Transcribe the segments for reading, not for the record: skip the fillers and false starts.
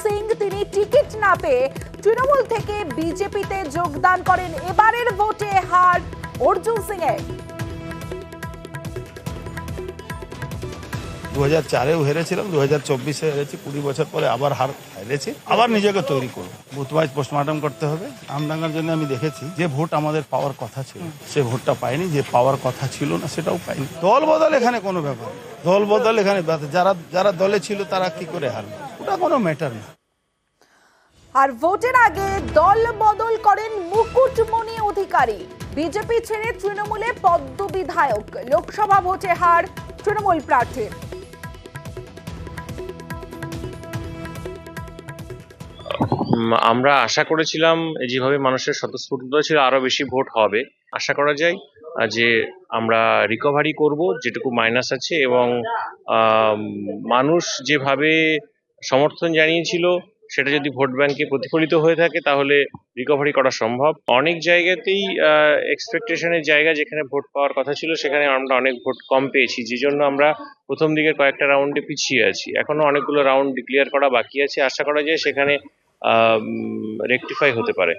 সিং তিনি টিকিট না পেয়ে তৃণমূল থেকে বিজেপিতে যোগদান করেন। এবারের ভোটে হার অর্জুন সিং এর। 2004-এও হেরেছিলাম, 2024-এ হেরেছি, 20 বছর পরে আবার হেরেছি, আবার নিজেকে তৈরি করবো। বুথ ওয়াইজ পোস্টমর্টম করতে হবে। আমডাঙ্গার জন্য আমি দেখেছি যে ভোট আমাদের পাওয়ার কথা ছিল, সে ভোটটা পাইনি। যে পাওয়ার কথা ছিল না সেটাও পাইনি। দল বদল এখানে কোনো ব্যাপার, দল বদল এখানে যারা দলে ছিল তারা কি করে হারবে, ওটা কোনো ম্যাটার না। আর ভোটের আগে দল বদল করেন মুকুটমণি অধিকারী, বিজেপি ছেড়ে তৃণমূলে পদ্ম বিধায়ক। লোকসভা ভোটে হার তৃণমূল প্রার্থীর। আমরা আশা করেছিলাম যেভাবে মানুষের স্বতঃস্ফূর্ত ছিল আরো বেশি ভোট হবে। আশা করা যায় যে আমরা রিকভারি করব যেটুকু মাইনাস আছে, এবং মানুষ যেভাবে সমর্থন জানিয়েছিল সেটা যদি ভোট ব্যাংকে প্রতিফলিত হয়ে থাকে তাহলে রিকভারি করা সম্ভব। অনেক জায়গাতেই এক্সপেকটেশনের জায়গা, যেখানে ভোট পাওয়ার কথা ছিল সেখানে আমরা অনেক ভোট কম পেয়েছি, যে জন্য আমরা প্রথম দিকের কয়েকটা রাউন্ডে পিছিয়ে আছি। এখনো অনেকগুলো রাউন্ড ডিক্লেয়ার করা বাকি আছে। আশা করা যায় সেখানে রেকটিফাই হতে পারে।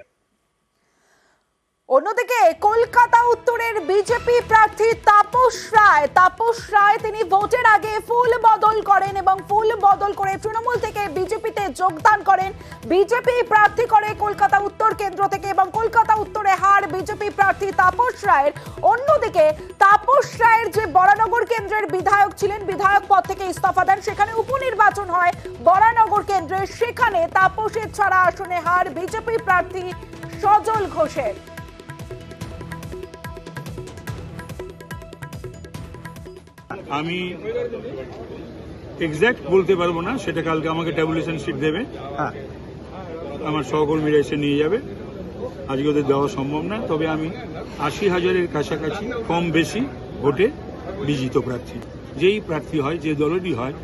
অন্যদিকে কলকাতা উত্তরের বিজেপি প্রার্থী তাপস রায় তিনি ভোটের আগে ফুল বদল করেন এবং ফুল বদল করে তৃণমূল থেকে বিজেপিতে যোগদান করেন। বিজেপি প্রার্থী করে কলকাতা উত্তর কেন্দ্র থেকে এবং কলকাতা উত্তরে হার বিজেপি প্রার্থী তাপস রায়ের। অন্যদিকে তাপস রায়ের যে বরানগর কেন্দ্রের বিধায়ক ছিলেন, বিধায়ক পদ থেকে ইস্তফা দেন, সেখানে উপনির্বাচন হয় বরানগর কেন্দ্রে, সেখানে তাপসের ছাড়া আসনে হার বিজেপি প্রার্থী সজল ঘোষের। আমি এক্সাক্ট বলতে পারবো না, সেটা কালকে আমাকে ট্যাবুলেশন শিট দেবে, আমার সহকর্মীরা এসে নিয়ে যাবে। আজকে ওদের দেওয়া সম্ভব না, তবে আমি 80,000-এর কাছাকাছি কম বেশি ভোটে বিজিত প্রার্থী। যেই প্রার্থী হয়, যে দলেরই হয়,